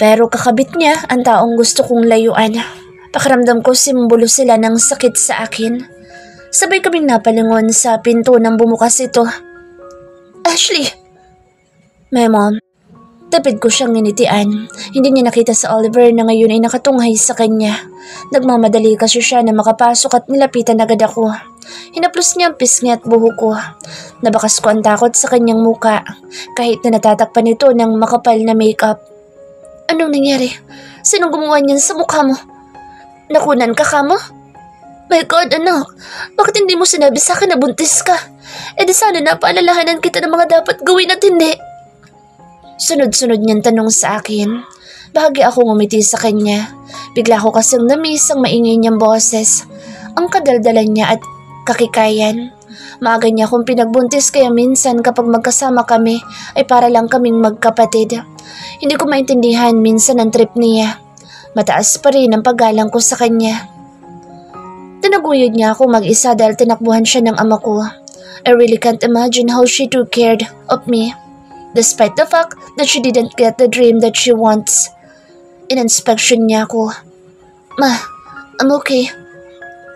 Pero kakabit niya ang taong gusto kong layuan. Pakiramdam ko simbolo sila ng sakit sa akin. Sabay kaming napalingon sa pinto nang bumukas ito. Ashley! My mom. Tapid ko siyang nginitian. Hindi niya nakita sa Oliver na ngayon ay nakatunghay sa kanya. Nagmamadali kasi siya na makapasok at nilapitan agad ako. Hinaplos niya ang pisngi at buhok ko. Nabakas ko ang takot sa kanyang muka, kahit na natatakpan ito ng makapal na makeup. Anong nangyari? Sinong gumawa niyan sa mukha mo? Nakunan ka mo? My God, anak! Bakit hindi mo sinabi sa akin na buntis ka? E di sana napaalalahanan kita ng mga dapat gawin at hindi. Sunod-sunod niyang tanong sa akin. Bahagi akong umiti sa kanya. Bigla ko kasing namiss ang maingay niyang boses, ang kadaldalan niya at kakikayan. Maaga niya akong pinagbuntis kaya minsan kapag magkasama kami ay para lang kaming magkapatid. Hindi ko maintindihan minsan ang trip niya. Mataas pa rin ang paggalang ko sa kanya. Tinaguyod niya ako mag-isa dahil tinakbuhan siya ng ama ko. I really can't imagine how she took care of me. Despite the fact that she didn't get the dream that she wants. In-inspection niya ako. Ma, I'm okay.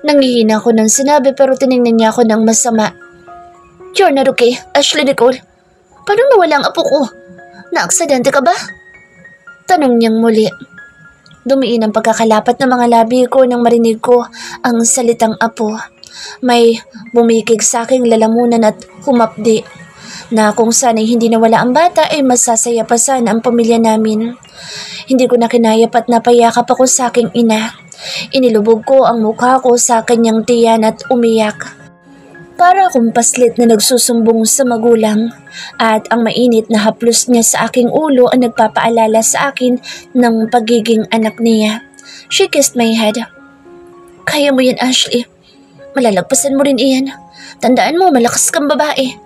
Nangihina ako ng sinabi pero tiningnan niya ako ng masama. You're not okay, Ashley Nicole. Paano nawala ang apo ko? Naaksidente ka ba? Tanong niyang muli. Dumiin ang pagkakalapat ng mga labi ko nang marinig ko ang salitang apo. May bumikig sa aking lalamunan at humapdi. Na kung sana'y hindi nawala ang bata ay masasaya pa sana ang pamilya namin. Hindi ko na kinayap at napayakap ako sa aking ina. Inilubog ko ang mukha ko sa kanyang tiyan at umiyak. Para akong paslit na nagsusumbong sa magulang at ang mainit na haplos niya sa aking ulo ang nagpapaalala sa akin ng pagiging anak niya. She kissed my head. Kaya mo yan, Ashley. Malalagpasan mo rin iyan. Tandaan mo, malakas kang babae.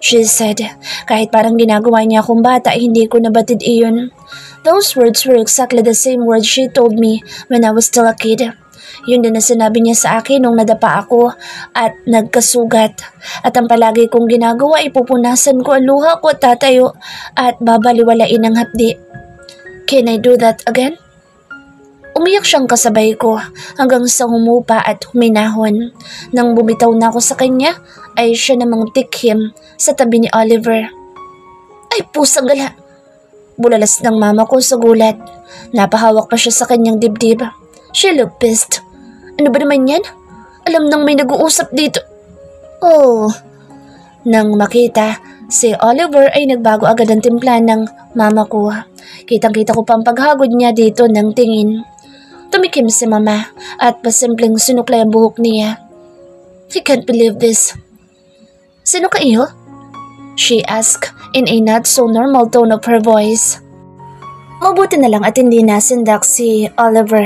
She said, kahit parang ginagawa niya akong bata, hindi ko nabatid iyon. Those words were exactly the same words she told me when I was still a kid. Yun din na sinabi niya sa akin nung nadapa ako at nagkasugat. At ang palagi kong ginagawa ay pupunasan ko ang luha ko at tatayo at babaliwalain ang hapdi. Can I do that again? Umiyak siyang kasabay ko hanggang sa humupa at huminahon. Nang bumitaw na ako sa kanya, ay siya namang tikhim sa tabi ni Oliver. Ay pusang gala! Bulalas ng mama ko sa gulat. Napahawak pa siya sa kanyang dibdib. She looked pissed. Ano ba naman yan? Alam nang may nag-uusap dito. Oh. Nang makita, si Oliver ay nagbago agad ang timpla ng mama ko. Kitang-kita ko pa ang paghagod niya dito ng tingin. Tumikim si mama at pasimpleng sinuklay ang buhok niya. I can't believe this. Sino ka iyo? She asked in a not so normal tone of her voice. Mabuti na lang at hindi nasindak si Oliver.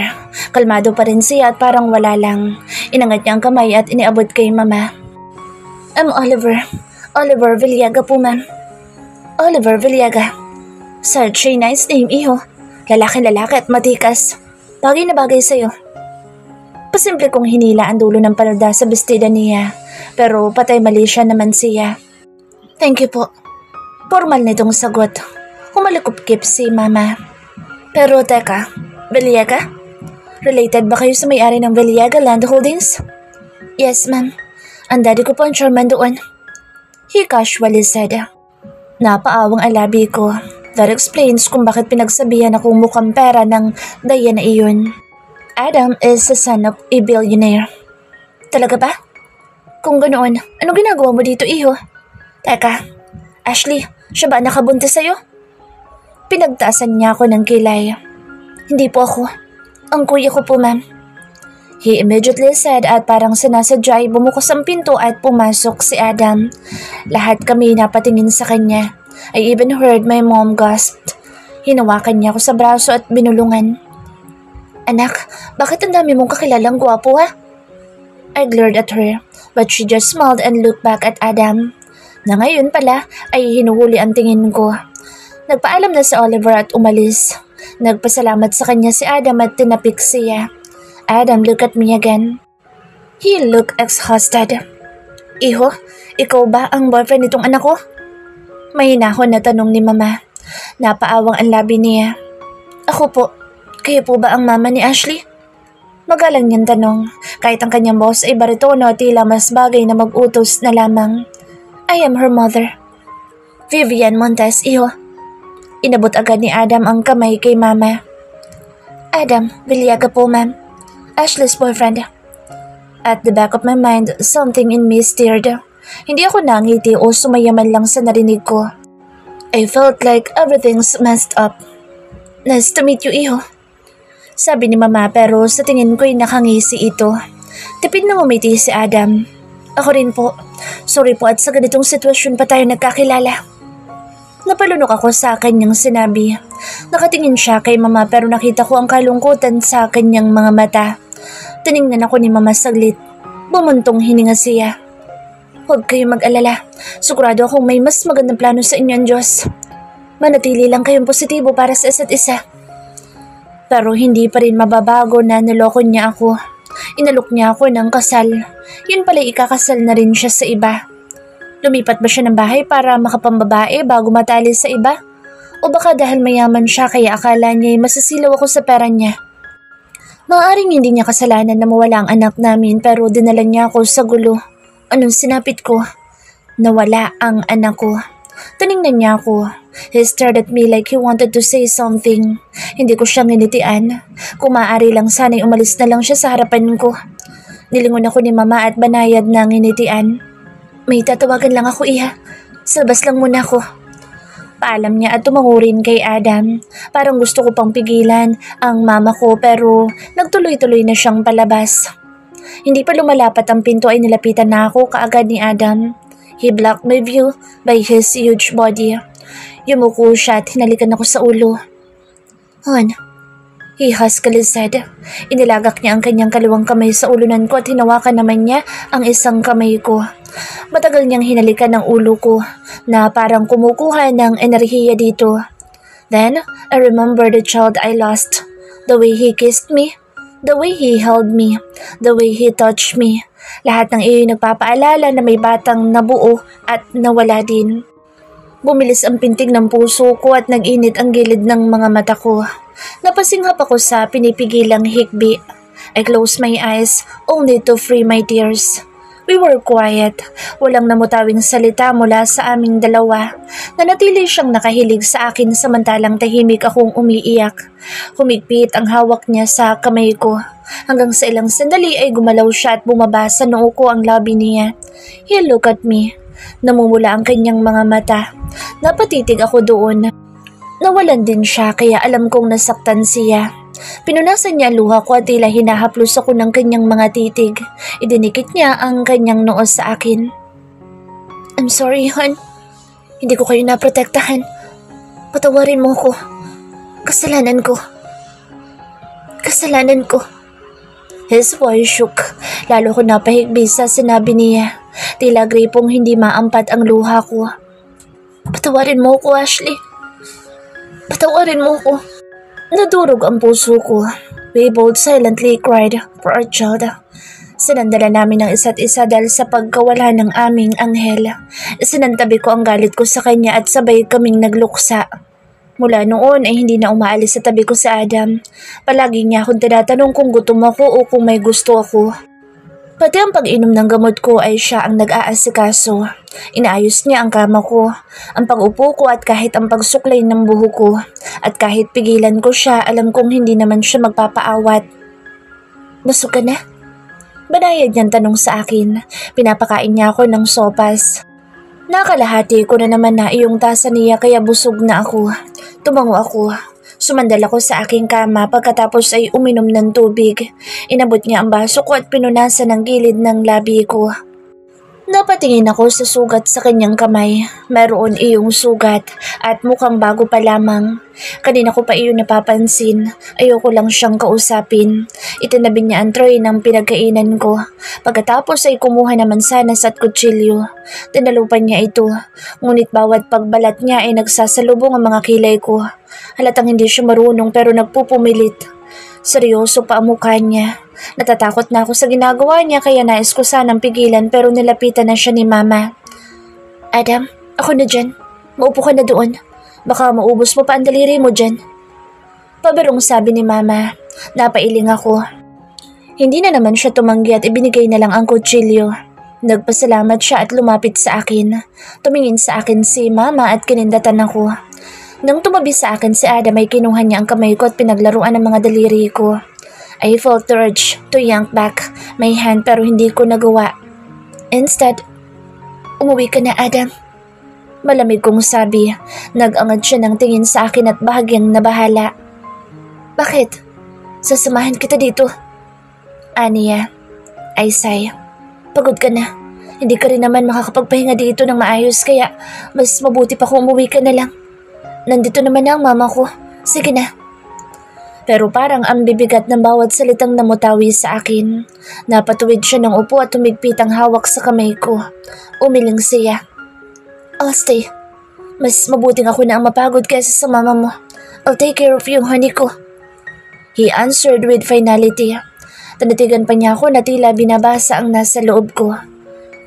Kalmado pa rin siya at parang wala lang. Inangat niya ang kamay at iniabot kay mama. I'm Oliver. Oliver Villaga po, ma'am. Oliver Villaga. Such a nice name, iho. Lalaki-lalaki at matikas. Bagay na bagay sa'yo. Pasimple kong hinila ang dulo ng palda sa bestida niya, pero patay mali siya naman siya. Thank you po. Formal na itong sagot. Humalikupkip si mama. Pero teka, Villaga? Related ba kayo sa may-ari ng Villaga Land Holdings? Yes, ma'am. Ang daddy ko po ang chairman doon. He casually said. Napaawang alabi ko. That explains kung bakit pinagsabihan akong mukhang pera ng daya na iyon. Adam is the son of a billionaire. Talaga ba? Kung ganoon, anong ginagawa mo dito, iho? Teka, Ashley, siya ba nakabuntis sa'yo? Pinagtaasan niya ako ng kilay. Hindi po ako. Ang kuya ko po, ma'am. He immediately said at parang sinasadya ay bumukas ang pinto at pumasok si Adam. Lahat kami napatingin sa kanya. I even heard my mom gasped. Hinawakan niya ako sa braso at binulungan. Anak, bakit ang dami mong kakilalang gwapo, ha? I glared at her, but she just smiled and looked back at Adam. Na ngayon pala ay hinuhuli ang tingin ko. Nagpaalam na si Oliver at umalis. Nagpasalamat sa kanya si Adam at tinapik siya. Adam looked at me again. He looked exhausted. Iho, ikaw ba ang boyfriend nitong anak ko? Mahinahon na tanong ni mama. Napaawang ang labi niya. Ako po. Kayo po ba ang mama ni Ashley? Magalang niyang tanong, kahit ang kanyang boss ay baritono tila mas bagay na mag-utos na lamang. I am her mother. Vivian Montes, iho. Inabot agad ni Adam ang kamay kay mama. Adam, Villiaga po ma'am. Ashley's boyfriend. At the back of my mind, something in me stirred. Hindi ako nangiti o sumayaman lang sa narinig ko. I felt like everything's messed up. Nice to meet you, iho. Sabi ni mama pero sa tingin ko'y nakangisi ito. Tipid na ngumiti si Adam. Ako rin po. Sorry po at sa ganitong sitwasyon pa tayo nagkakilala. Napalunok ako sa kanyang sinabi. Nakatingin siya kay mama pero nakita ko ang kalungkutan sa kanyang mga mata. Tiningnan ako ni mama saglit. Bumuntong hininga siya. Huwag kayong mag-alala. Sigurado akong may mas magandang plano sa inyo ang Diyos. Manatili lang kayong positibo para sa isa't isa. Pero hindi pa rin mababago na niloko niya ako. Inalok niya ako ng kasal. Yun pala ikakasal na rin siya sa iba. Lumipat ba siya ng bahay para makapambabae bago matali sa iba? O baka dahil mayaman siya kaya akala niya ay masisilaw ako sa pera niya? Maaaring hindi niya kasalanan na mawala ang anak namin pero dinala niya ako sa gulo. Anong sinapit ko? Nawala ang anak ko. Tiningnan niya ako. He stared at me like he wanted to say something. Hindi ko siya nginitian. Kung maaari lang sana'y umalis na lang siya sa harapan ko. Nilingon ako ni mama at banayad na nginitian. May tatawagan lang ako, iha. Sa labas lang muna ako. Paalam niya at tumango rin kay Adam. Parang gusto ko pang pigilan ang mama ko pero nagtuloy-tuloy na siyang palabas. Hindi pa lumalapat ang pinto ay nilapitan na ako kaagad ni Adam. He blocked my view by his huge body. Yumuko siya at hinalikan ako sa ulo. Hon, he huskily said. Inilagak niya ang kanyang kaliwang kamay sa ulunan ko at hinawakan naman niya ang isang kamay ko. Matagal niyang hinalikan ang ulo ko na parang kumukuha ng enerhiya dito. Then, I remember the child I lost. The way he kissed me, the way he held me, the way he touched me. Lahat ng iyon nagpapaalala na may batang nabuo at nawala din. Bumilis ang pintig ng puso ko at nag-init ang gilid ng mga mata ko. Napasinghap ako sa pinipigilang hikbi. I closed my eyes only to free my tears. We were quiet. Walang namutawing salita mula sa aming dalawa. Nanatili siyang nakahilig sa akin samantalang tahimik akong umiiyak. Humigpit ang hawak niya sa kamay ko. Hanggang sa ilang sandali ay gumalaw siya at bumaba sa noo ko ang labi niya. He looked at me. Namumula ang kanyang mga mata. Napatitig ako doon. Nawalan din siya kaya alam kong nasaktan siya. Pinunasan niya ang luha ko at tila hinahaplos ako ng kanyang mga titig. Idinikit niya ang kanyang noo sa akin. I'm sorry, hon. Hindi ko kayo naprotektahan. Patawarin mo ko. Kasalanan ko. Kasalanan ko. His voice shook. Lalo ko napahigbi sa sinabi niya. Tila gripong hindi maampat ang luha ko. Patawarin mo ko, Ashley. Patawarin mo ko. Nadurog ang puso ko. We both silently cried for our child. Sinandala namin ang isa't isa dahil sa pagkawala ng aming anghel. Isinantabi ko ang galit ko sa kanya at sabay kaming nagluksa. Mula noon ay hindi na umaalis sa tabi ko sa Adam. Palagi niya akong tinatanong kung gutom ako o kung may gusto ako. Pati ang pag-inom ng gamot ko ay siya ang nag-aasikaso. Inaayos niya ang kama ko, ang pag-upo ko at kahit ang pagsuklay ng buho ko. At kahit pigilan ko siya, alam kong hindi naman siya magpapaawat. Busog ka na? Banayad niyang tanong sa akin. Pinapakain niya ako ng sopas. Nakalahati ko na naman na iyong tasa niya kaya busog na ako. Tumango ako. Sumandal ako sa aking kama pagkatapos ay uminom ng tubig. Inabot niya ang baso ko at pinunasan ang gilid ng labi ko. Napatingin ako sa sugat sa kanyang kamay. Mayroon iyong sugat at mukhang bago pa lamang. Kanina ko pa iyon napapansin. Ayoko lang siyang kausapin. Itinabi niya ang tray ng pinagkainan ko. Pagkatapos ay kumuha naman sanas at kutsilyo. Tinalupan niya ito. Ngunit bawat pagbalat niya ay nagsasalubong ang mga kilay ko. Halatang hindi siya marunong pero nagpupumilit. Seryoso pa ang mukha niya. Natatakot na ako sa ginagawa niya kaya nais ko sanang pigilan pero nilapitan na siya ni Mama. Adam, ako na dyan. Maupo ka na doon. Baka maubos mo pa ang daliri mo dyan. Pabarong sabi ni Mama. Napailing ako. Hindi na naman siya tumanggi at ibinigay na lang ang kutsilyo. Nagpasalamat siya at lumapit sa akin. Tumingin sa akin si Mama at kinindatan ako. Nang tumabi sa akin si Adam ay kinuha niya ang kamay ko at pinaglaruan ang mga daliri ko. I felt the urge to yank back my hand pero hindi ko nagawa. Instead, umuwi ka na, Adam. Malamig kong sabi. Nag-angad siya ng tingin sa akin at bahagyang nabahala. Bakit? Sasamahan kita dito. Aniya. I sigh. Pagod ka na. Hindi ka rin naman makakapagpahinga dito ng maayos kaya mas mabuti pa kung umuwi ka na lang. Nandito naman na ang mama ko. Sige na. Pero parang ang bibigat ng bawat salitang namutawi sa akin. Napatuwid siya ng upo at tumigpit ang hawak sa kamay ko. Umiling siya. I'll stay. Mas mabuting ako na ang mapagod kaysa sa mama mo. I'll take care of you, honey ko. He answered with finality. Tanatigan pa niya ako na tila binabasa ang nasa loob ko.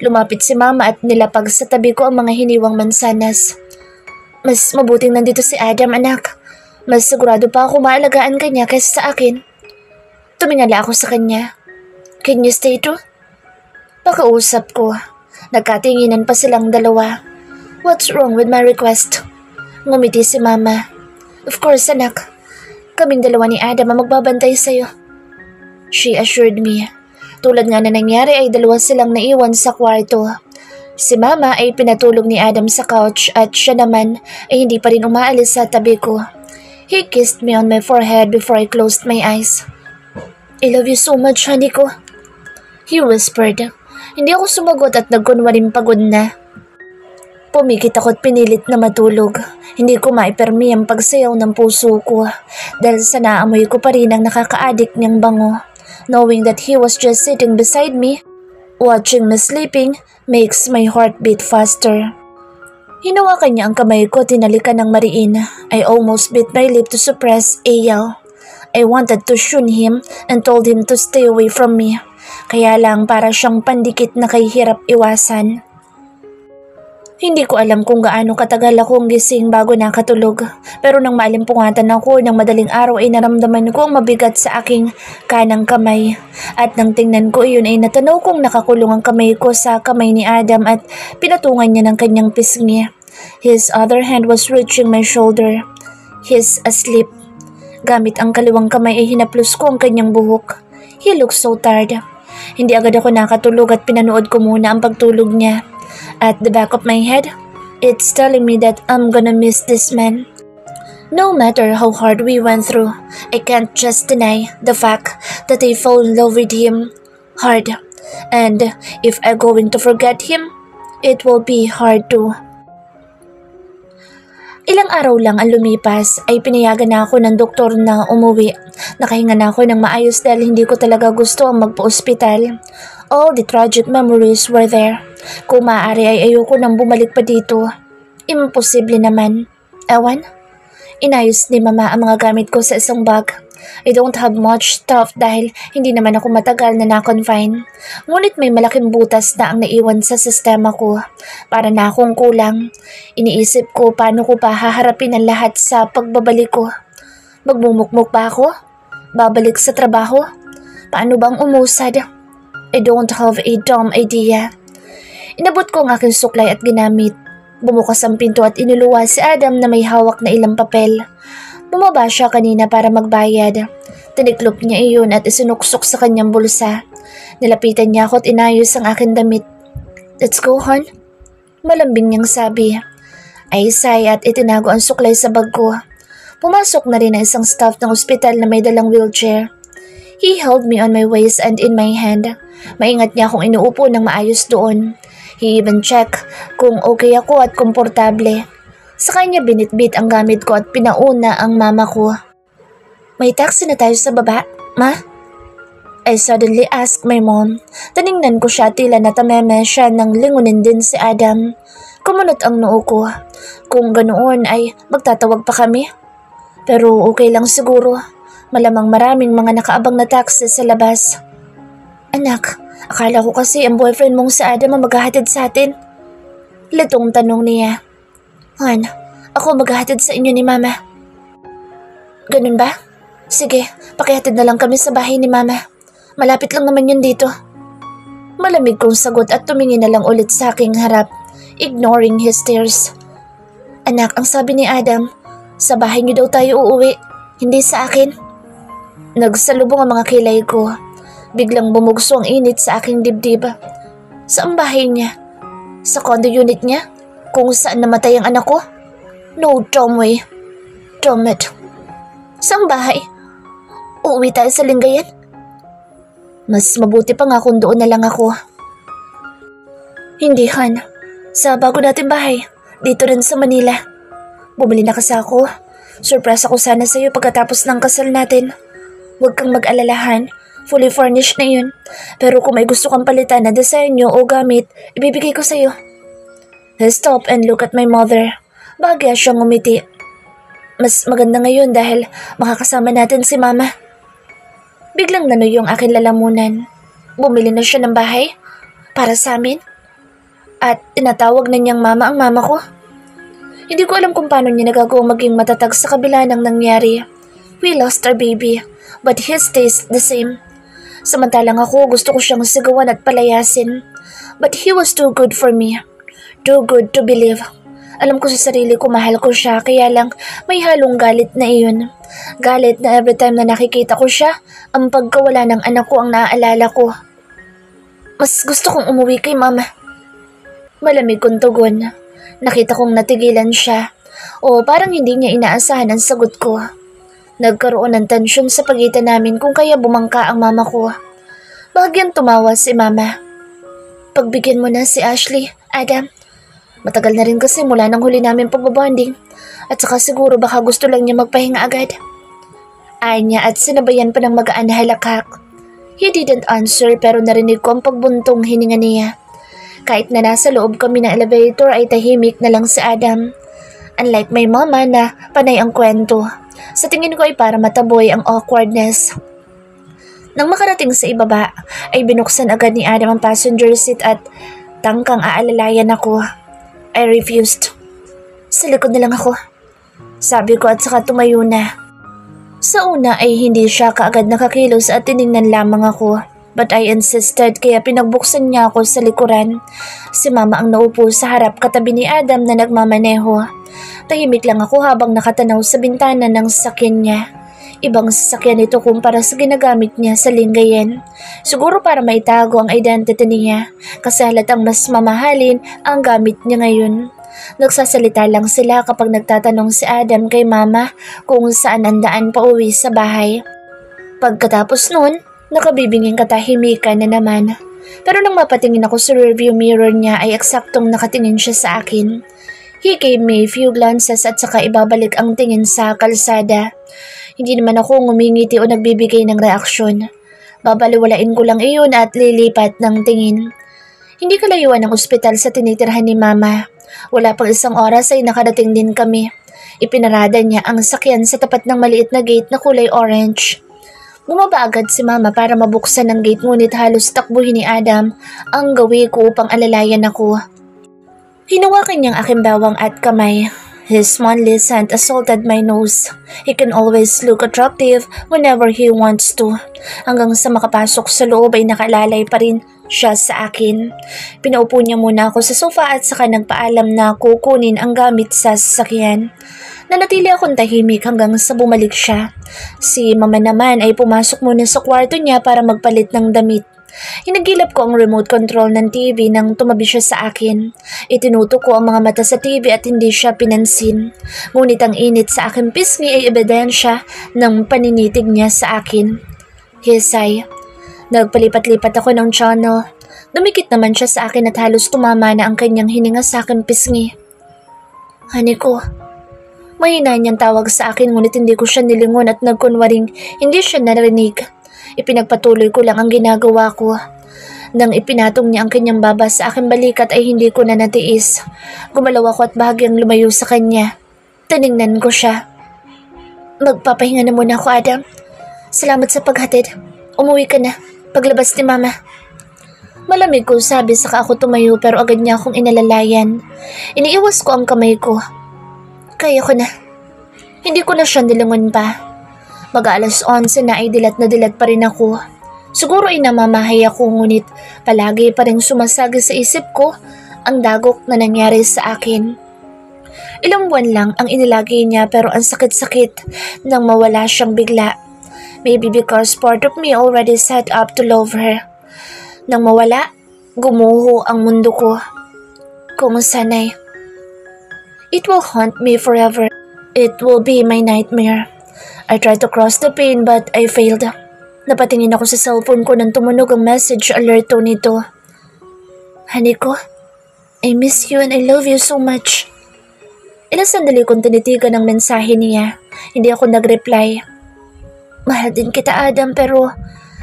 Lumapit si Mama at nilapag sa tabi ko ang mga hiniwang mansanas. Mas mabuting nandito si Adam, anak. Mas sigurado pa ako maalagaan ka niya kaysa sa akin. Tumingala ako sa kanya. Can you stay too? Pakausap ko. Nagkatinginan pa silang dalawa. What's wrong with my request? Ngumiti si Mama. Of course, anak. Kaming dalawa ni Adam ang magbabantay sa'yo. She assured me. Tulad nga na nangyari ay dalawa silang naiwan sa kwarto. Si Mama ay pinatulog ni Adam sa couch at siya naman ay hindi pa rin umaalis sa tabi ko. He kissed me on my forehead before I closed my eyes. I love you so much, honey ko. He whispered. Hindi ako sumagot at nagkunwaring pagod na. Pumikit ako at pinilit na matulog. Hindi ko maipermi ang pagsayaw ng puso ko dahil sa naamoy ko pa rin ang nakaka-addict niyang bango. Knowing that he was just sitting beside me, watching me sleeping, makes my heart beat faster. Hinawakan niya ang kamay ko at tinalikan ng mariin. I almost bit my lip to suppress a yell. I wanted to shun him and told him to stay away from me. Kaya lang para siyang pandikit na kahihirap iwasan. Hindi ko alam kung gaano katagal akong gising bago nakatulog. Pero nang maalimpungatan ako ng madaling araw ay naramdaman ko ang mabigat sa aking kanang kamay. At nang tingnan ko iyon ay natanaw kong nakakulong ang kamay ko sa kamay ni Adam at pinatungan niya ng kanyang pisngi. His other hand was reaching my shoulder. He's asleep. Gamit ang kaliwang kamay ay hinaplos ko ang kanyang buhok. He looked so tired. Hindi agad ako nakatulog at pinanood ko muna ang pagtulog niya. At the back of my head, it's telling me that I'm gonna miss this man. No matter how hard we went through, I can't just deny the fact that I fall in love with him hard. And if I'm going to forget him, it will be hard too. Ilang araw lang ang lumipas ay pinayagan na ako ng doktor na umuwi. Nakahinga na ako ng maayos dahil hindi ko talaga gusto ang magpa-ospital. All the tragic memories were there. Kung maaari ay ayoko nang bumalik pa dito. Imposible naman. Ewan? Inayos ni Mama ang mga gamit ko sa isang bag. I don't have much stuff dahil hindi naman ako matagal na na-confine. Ngunit may malaking butas na ang naiwan sa sistema ko. Para na akong kulang. Iniisip ko paano ko pa haharapin ang lahat sa pagbabalik ko. Magmumukmuk ba ako? Babalik sa trabaho? Paano bang umusad? I don't have a dumb idea. Inabot ko ang aking suklay at ginamit. Bumukas ang pinto at inuluwa si Adam na may hawak na ilang papel. Bumaba siya kanina para magbayad. Tiniklop niya iyon at isinuksok sa kanyang bulsa. Nilapitan niya ako at inayos ang aking damit. Let's go, hon. Malambing niyang sabi. Ay sigh at itinago ang suklay sa bag ko. Pumasok na rin ang isang staff ng ospital na may dalang wheelchair. He held me on my waist and in my hand. Maingat niya akong inuupo ng maayos doon. He even checked kung okay ako at komportable. Sa kanya binitbit ang gamit ko at pinauna ang mama ko. May taxi na tayo sa baba, ma? I suddenly asked my mom. Tiningnan ko siya tila natameme siya nang lingunin din si Adam. Kumunot ang noo ko. Kung ganoon ay magtatawag pa kami. Pero okay lang siguro. Malamang maraming mga nakaabang na taxi sa labas. Anak, akala ko kasi ang boyfriend mong si Adam ang maghahatid sa atin. Litong tanong niya. Han, ako maghahatid sa inyo ni Mama. Ganun ba? Sige, pakihatid na lang kami sa bahay ni Mama. Malapit lang naman yun dito. Malamig kong sagot at tumingin na lang ulit sa aking harap, ignoring his stares. Anak, ang sabi ni Adam, sa bahay niyo daw tayo uuwi, hindi sa akin. Nagsalubong ang mga kilay ko. Biglang bumugso ang init sa aking dibdib. Saan bahay niya? Sa condo unit niya? Kung saan namatay ang anak ko? No, damn way. Damn it. Saan bahay? Uuwi tayo sa Lingayen? Mas mabuti pa nga kung doon na lang ako. Hindi, Han. Sa bago natin bahay. Dito rin sa Manila. Bumili na kasi ako. Surprise ako sana sa'yo pagkatapos ng kasal natin. Huwag kang mag-alalahan. Fully furnished na yun. Pero kung may gusto kang palitan na disenyo o gamit, ibibigay ko sa'yo. I stop and look at my mother. Bagya siyang ngumiti. Mas maganda ngayon dahil makakasama natin si Mama. Biglang nanoy yung aking lalamunan. Bumili na siya ng bahay para sa amin. At tinatawag na niyang Mama ang mama ko. Hindi ko alam kung paano niya nagagawang maging matatag sa kabila ng nangyari. We lost our baby, but he stays the same. Samantalang ako gusto ko siyang sigawan at palayasin. But he was too good for me. Too good to believe. Alam ko sa sarili ko mahal ko siya, kaya lang may halong galit na iyon. Galit na every time na nakikita ko siya, ang pagkawala ng anak ko ang naaalala ko. Mas gusto kong umuwi kay Mama. Malamig kong tugon. Nakita kong natigilan siya. O parang hindi niya inaasahan ang sagot ko. Nagkaroon ng tensyon sa pagitan namin kung kaya bumangka ang mama ko. Bahagyang tumawa si Mama. Pagbigyan mo na si Ashley, Adam. Matagal na rin kasi mula nang huli namin pagbabonding. At saka siguro baka gusto lang niya magpahinga agad. Ay niya at sinabayan pa ng magaan na halakhak. He didn't answer pero narinig ko ang pagbuntong hininga niya. Kahit na nasa loob kami ng elevator ay tahimik na lang si Adam. Unlike my mama na panay ang kwento. Sa tingin ko ay para mataboy ang awkwardness. Nang makarating sa ibaba, ay binuksan agad ni Adam ang passenger seat at tangkang aalalayan ako. I refused. Sa likod na lang ako. Sabi ko at saka tumayo na. Sa una ay hindi siya kaagad nakakilos at tiningnan lamang ako. But I insisted kaya pinagbuksan niya ako sa likuran. Si Mama ang naupo sa harap katabi ni Adam na nagmamaneho. Tahimik lang ako habang nakatanaw sa bintana ng sasakyan niya. Ibang sasakyan ito kumpara sa ginagamit niya sa Lingayen. Siguro para maitago ang identity niya kasi halatang mas mamahalin ang gamit niya ngayon. Nagsasalita lang sila kapag nagtatanong si Adam kay Mama kung saan ang daan pauwi sa bahay. Pagkatapos nun, nakabibinging katahimikan na naman. Pero nang mapatingin ako sa rearview mirror niya ay eksaktong nakatingin siya sa akin. He gave me a few glances at saka ibabalik ang tingin sa kalsada. Hindi naman ako ngumingiti o nagbibigay ng reaksyon. Babaliwalain ko lang iyon at lilipat ng tingin. Hindi kalayuan ng ospital sa tinitirhan ni Mama. Wala pang isang oras ay nakadating din kami. Ipinarada niya ang sakyan sa tapat ng maliit na gate na kulay orange. Bumaba agad si Mama para mabuksan ang gate ngunit halos takbuhin ni Adam ang gawi ko upang alalayan ako. Hinawakan niyang aking bawang at kamay. His manly scent assaulted my nose. He can always look attractive whenever he wants to. Hanggang sa makapasok sa loob ay nakalalay pa rin siya sa akin. Pinaupo niya muna ako sa sofa at saka nagpaalam na kukunin ang gamit sa sasakyan. Nanatili akong tahimik hanggang sa bumalik siya. Si Mama naman ay pumasok muna sa kwarto niya para magpalit ng damit. Hinagilap ko ang remote control ng TV nang tumabi siya sa akin. Itinutok ko ang mga mata sa TV at hindi siya pinansin. Ngunit ang init sa aking pisngi ay ebidensya ng paninitig niya sa akin. Hisay. Nagpalipat-lipat ako ng channel. Dumikit naman siya sa akin at halos tumama na ang kanyang hininga sa aking pisngi. Honey ko. Mahina niyang tawag sa akin ngunit hindi ko siya nilingon at nagkunwaring hindi siya narinig. Ipinagpatuloy ko lang ang ginagawa ko. Nang ipinatong niya ang kanyang baba sa aking balikat ay hindi ko na natiis. Gumalaw ako at bahagyang lumayo sa kanya. Tiningnan ko siya. Magpapahinga na muna ako, Adam. Salamat sa paghatid. Umuwi ka na. Paglabas ni Mama. Malamig ko sabi saka ako tumayo pero agad niya akong inalalayan. Iniiwas ko ang kamay ko. Kaya ko na. Hindi ko na siya nilingon pa. Mag-aalas 11 na ay dilat na dilat pa rin ako. Siguro ay namamahay ako ngunit palagi pa rin sumasagi sa isip ko ang dagok na nangyari sa akin. Ilang buwan lang ang inilagay niya pero ang sakit-sakit nang mawala siyang bigla. Maybe because part of me already set up to love her. Nang mawala, gumuho ang mundo ko. Kung sanay. It will haunt me forever. It will be my nightmare. I tried to cross the pain but I failed. Napatingin ako sa cellphone ko nang tumunog ang message alerto nito. Honey ko, I miss you and I love you so much. Ilang sandali kong tinitigan ang mensahe niya. Hindi ako nag-reply. Mahal din kita, Adam, pero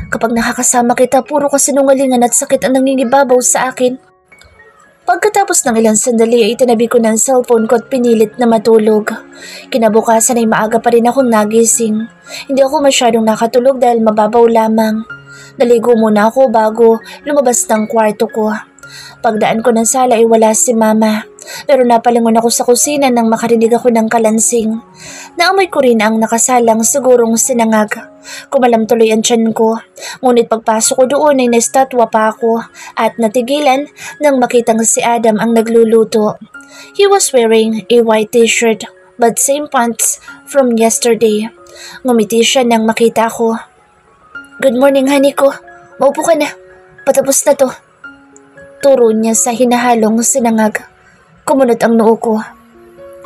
kapag nakakasama kita, puro kasinungalingan at sakit ang nangingibabaw sa akin. Pagkatapos ng ilang sandali ay tinabi ko ng cellphone ko at pinilit na matulog. Kinabukasan ay maaga pa rin akong nagising. Hindi ako masyadong nakatulog dahil mababaw lamang. Naligo muna ako bago lumabas ng kwarto ko. Pagdaan ko ng sala ay wala si Mama. Pero napalingon ako sa kusina nang makarinig ako ng kalansing. Naamoy ko rin ang nakasalang sigurong sinangag. Kumalam tuloy ang tiyan ko. Ngunit pagpasok ko doon ay nastatwa pa ako at natigilan nang makitang si Adam ang nagluluto. He was wearing a white t-shirt but same pants from yesterday. Ngumiti siya nang makita ko. Good morning, honey ko. Maupo ka na. Patapos na to. Turo niya sa hinahalong sinangag. Kumunot ang noo ko.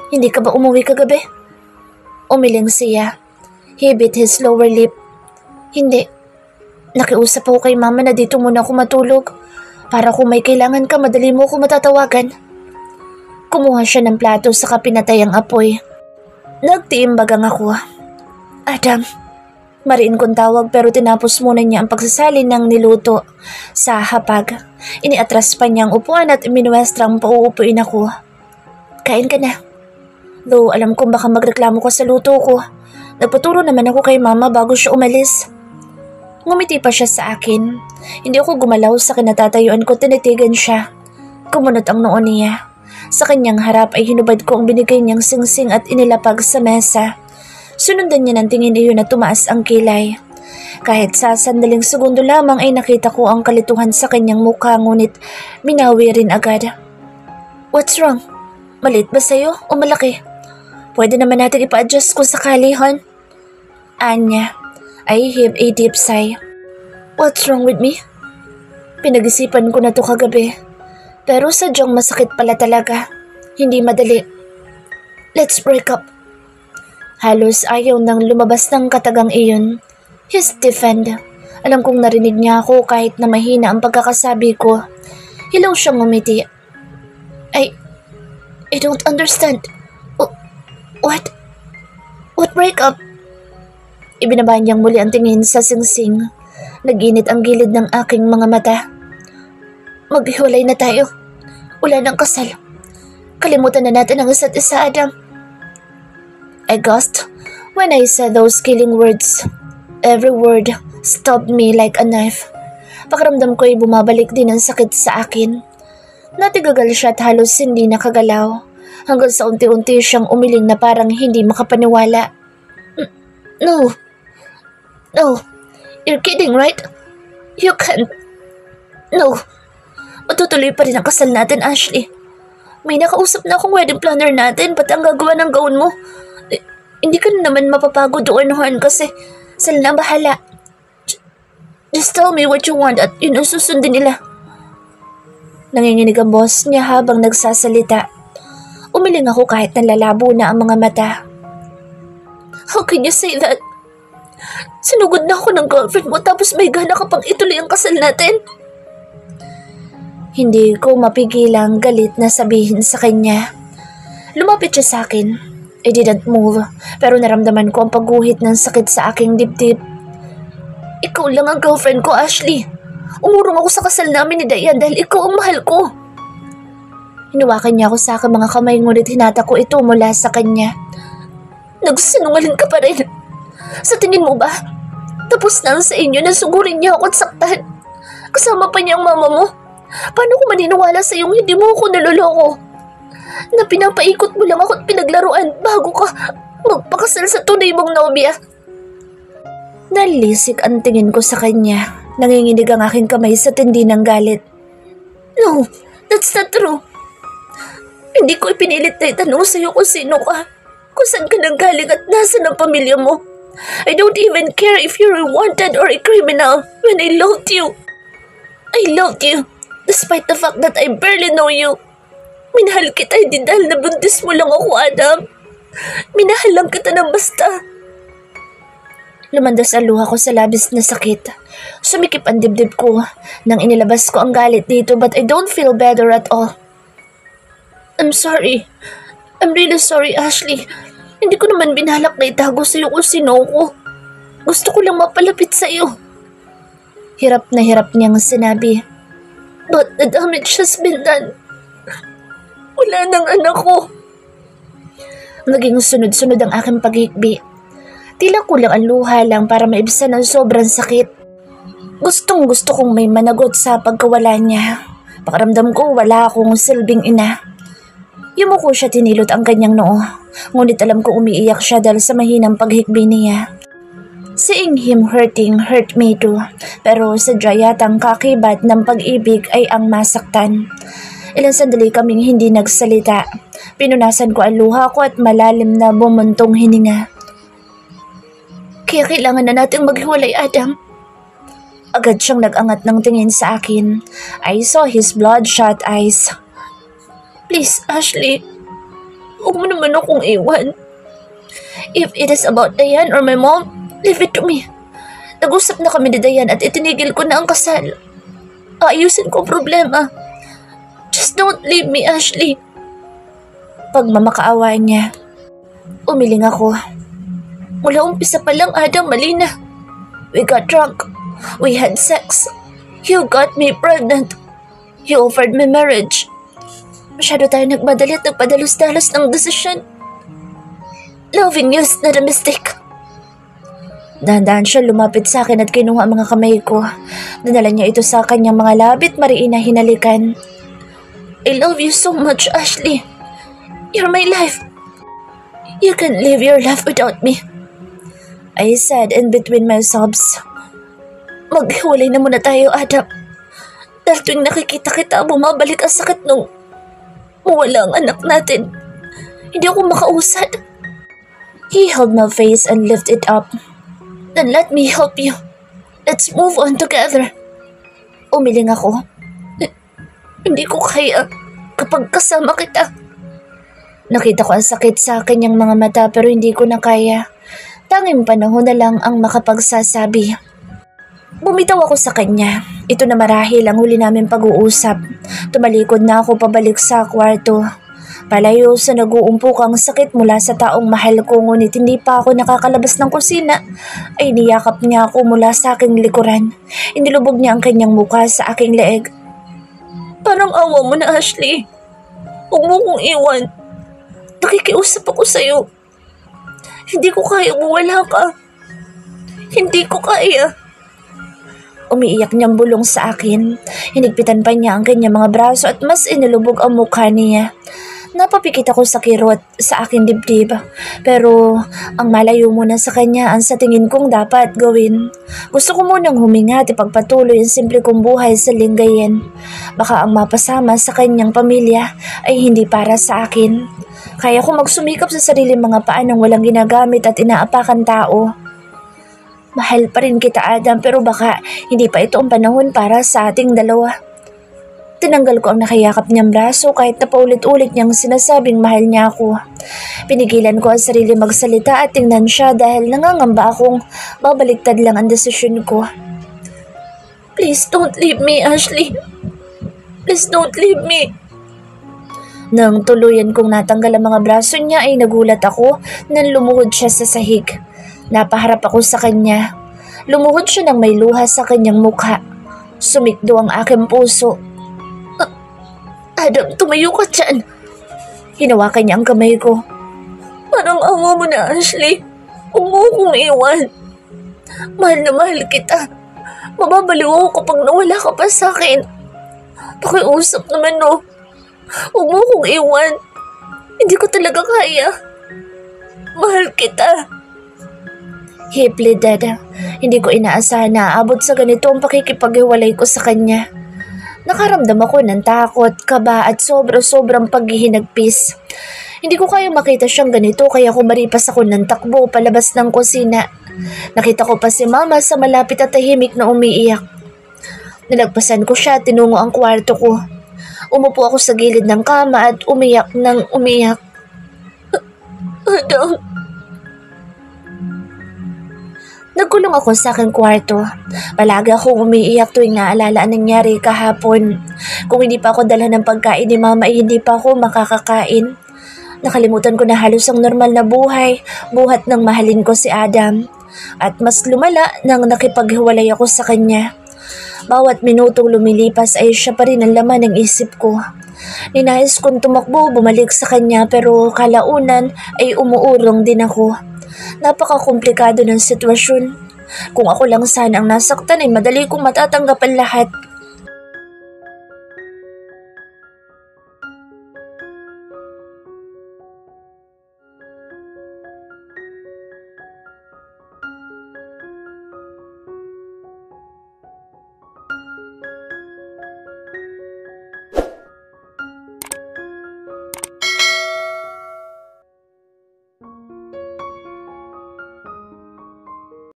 Hindi ka ba umuwi kagabi? Umiling siya. He bit his lower lip. Hindi. Nakiusap ako kay Mama na dito muna ako matulog. Para kung may kailangan ka, madali mo ako matatawagan. Kumuha siya ng plato sa pinatay ang apoy. Nagtiimbagang ako. Adam. Mariin kong tawag pero tinapos muna niya ang pagsasalin ng niluto sa hapag. Iniatras pa niya ang upuan at minuestrang pauupuin ako. Kain ka na. Though alam kong baka magreklamo ka sa luto ko. Nagpaturo naman ako kay Mama bago siya umalis. Ngumiti pa siya sa akin. Hindi ako gumalaw sa kinatatayuan ko, tinitigan siya. Kumunot ang noo niya. Sa kanyang harap ay hinubad ko ang binigay niyang singsing at inilapag sa mesa. Sunundan niya ng tingin iyon na tumaas ang kilay. Kahit sa sandaling segundo lamang ay nakita ko ang kalituhan sa kanyang mukha ngunit minawi rin agad. What's wrong? Maliit ba sa'yo o malaki? Pwede naman natin ipa-adjust kung sakali, hon? Anya, I heave a deep sigh. What's wrong with me? Pinag-isipan ko na to kagabi. Pero sadyang masakit pala talaga. Hindi madali. Let's break up. Halos ayaw nang lumabas ng katagang iyon. He stiffened. Alam kong narinig niya ako kahit na mahina ang pagkakasabi ko. Hilaw siyang ngumiti. I don't understand. What? What breakup? Ibinaba niyang muli ang tingin sa singsing. Nag-init ang gilid ng aking mga mata. Maghiwalay na tayo. Wala nang kasal. Kalimutan na natin ang isa't isa, Adam. I gasped when I said those killing words. Every word stabbed me like a knife. Pakiramdam ko ay bumabalik din ang sakit sa akin. Natigagal siya at halos hindi nakagalaw. Hanggang sa unti-unti siyang umiling na parang hindi makapaniwala. No. You're kidding, right? You can't. No. Matutuloy pa rin ang kasal natin, Ashley. May nakausap na akong wedding planner natin. Ba't ang gagawa ng gown mo? Hindi ka na naman mapapagod o anuhan kasi sila na bahala. Just tell me what you want at yun ang susundin nila. Nanginginig ang boss niya habang nagsasalita. Umiling ako kahit nalalabo na ang mga mata. How can you say that? Sinugod na ako ng girlfriend mo tapos may gana ka pang ituloy ang kasal natin? Hindi ko mapigilang galit na sabihin sa kanya. Lumapit siya sa akin. I didn't move, pero naramdaman ko ang pagguhit ng sakit sa aking dibdib. Ikaw lang ang girlfriend ko, Ashley. Umurong ako sa kasal namin ni Diane dahil ikaw ang mahal ko. Hinuwakan niya ako sa aking mga kamay ngunit hinata ko ito mula sa kanya. Nagsinungaling ka pa rin. Sa tingin mo ba? Tapos na sa inyo na sugurin niya ako at saktan. Kasama pa niya ang mama mo. Paano ko maniniwala sa iyong hindi mo ako naloloko? Na pinapaikot mo lang ako at pinaglaruan bago ka magpakasal sa tunay mong nobya. Nalisik ang tingin ko sa kanya. Nanginginig ang aking kamay sa tindi ng galit. No, that's not true. Hindi ko ipinilit na itanong sa'yo kung sino ka, kung saan ka nanggaling at nasan ang pamilya mo. I don't even care if you're wanted or a criminal when I loved you. I loved you, despite the fact that I barely know you. Minahal kita hindi dahil nabuntis mo lang ako, Adam. Minahal lang kita ng basta. Lumandas ang luha ko sa labis na sakit. Sumikip ang dibdib ko nang inilabas ko ang galit dito, but I don't feel better at all. I'm sorry. I'm really sorry, Ashley. Hindi ko naman binalak na itago sa'yo kung sino ko. Gusto ko lang mapalapit sa'yo. Hirap na hirap niyang sinabi. But the damage has been done. Wala nang anak ko. Naging sunod-sunod ang aking paghikbi. Tila kulang ang luha lang para maibsan ang sobrang sakit. Gustong gusto kong may managot sa pagkawala niya. Pakiramdam ko wala akong silbing ina. Yumuko siya tinilot ang kanyang noo. Ngunit alam ko umiiyak siya dahil sa mahinang paghikbi niya. Seeing him hurting hurt me too. Pero sadya yatang kakibat ng pag-ibig ay ang masaktan. Ilang sandali kaming hindi nagsalita. Pinunasan ko ang luha ko at malalim na bumuntong hininga. Kaya kailangan na nating maghiwalay, Adam. Agad siyang nag-angat ng tingin sa akin. I saw his bloodshot eyes. Please, Ashley. Huwag mo naman akong iwan. If it is about Diane or my mom, leave it to me. Nag-usap na kami ni Diane at itinigil ko na ang kasal. Ayusin ko ang problema. Just don't leave me, Ashley. Pagmamakaawa niya. Umiling ako. Mula umpisa pa lang, Adam, mali na. We got drunk. We had sex. You got me pregnant. You offered me marriage. Masyado tayo nagmadali at nagpadalos-dalos ng desisyon. Loving you is not a mistake. Dahan-dahan siya lumapit sa akin at kinuha ang mga kamay ko. Dinala niya ito sa kanyang mga labit mariin na hinalikan. I love you so much, Ashley. You're my life. You can't live your life without me. I said in between my sobs. Maghiwalay na muna tayo, Adam. Dahil tuwing nakikita kita, bumabalik ang sakit nung mawala ang anak natin. Hindi ako makausad. He held my face and lifted it up. Then let me help you. Let's move on together. Umiling ako. Hindi ko kaya kapag kasama kita. Nakita ko ang sakit sa kanyang mga mata pero hindi ko na kaya. Tanging panahon na lang ang makapagsasabi. Bumitaw ako sa kanya. Ito na marahil ang huli namin pag-uusap. Tumalikod na ako pabalik sa kwarto. Palayo sa nag-uumpukang sakit mula sa taong mahal ko, ngunit hindi pa ako nakakalabas ng kusina ay niyakap niya ako mula sa aking likuran. Inilubog niya ang kanyang mukha sa aking leeg. Parang awa mo na, Ashley. Huwag mo kong iwan. Nakikiusap ako sa'yo. Hindi ko kaya mawala ka. Hindi ko kaya. Umiiyak niyang bulong sa akin. Hinigpitan pa niya ang kanyang mga braso at mas inilubog ang mukha niya. Napapikit ako sa kirot sa aking dibdib. Pero ang malayo muna sa kanya ang sa tingin kong dapat gawin. Gusto ko munang huminga at ipagpatuloy ang simple kong buhay sa Lingayen. Baka ang mapasama sa kanyang pamilya ay hindi para sa akin. Kaya ko magsumikap sa sariling mga paa nang walang ginagamit at inaapakan tao. Mahal pa rin kita, Adam, pero baka hindi pa ito ang panahon para sa ating dalawa. Tinanggal ko ang nakayakap niyang braso kahit na paulit-ulit niyang sinasabing mahal niya ako. Pinigilan ko ang sarili magsalita at tingnan siya dahil nangangamba akong babaliktad lang ang desisyon ko. Please don't leave me, Ashley. Please don't leave me. Nang tuluyan kong natanggal ang mga braso niya ay nagulat ako nang lumuhod siya sa sahig. Napaharap ako sa kanya. Lumuhod siya ng may luha sa kanyang mukha. Sumikdo ang aking puso. Adam, tumayo ka dyan. Hinawakan niya ang kamay ko. Parang awa mo na, Ashley. Huwag mo kong iwan. Mahal na mahal kita. Mababaliw ako kapag nawala ka pa sa akin. Pakiusap naman, no. Huwag mo kong iwan. Hindi ko talaga kaya. Mahal kita. He pleaded. Hindi ko inaasahan na aabot sa ganito ang pakikipaghiwalay ko sa kanya. Nakaramdam ako ng takot, kaba at sobrang paghihinagpis. Hindi ko kaya makita siyang ganito kaya kumaripas ako ng takbo palabas ng kusina. Nakita ko pa si mama sa malapit at tahimik na umiiyak. Nilagpasan ko siya at tinungo ang kwarto ko. Umupo ako sa gilid ng kama at umiyak ng umiyak. Adam. Nagkulong ako sa aking kwarto. Palagi akong umiiyak tuwing naalala ang nangyari kahapon. Kung hindi pa ako dala ng pagkain ni mama ay hindi pa ako makakakain. Nakalimutan ko na halos ang normal na buhay, buhat ng mahalin ko si Adam. At mas lumala nang nakipaghiwalay ako sa kanya. Bawat minutong lumilipas ay siya pa rin ang laman ng isip ko. Ninais kong tumakbo, bumalik sa kanya pero kalaunan ay umuurong din ako. Napaka-komplikado ng sitwasyon. Kung ako lang sana ang nasaktan ay madali kong matatanggap ang lahat.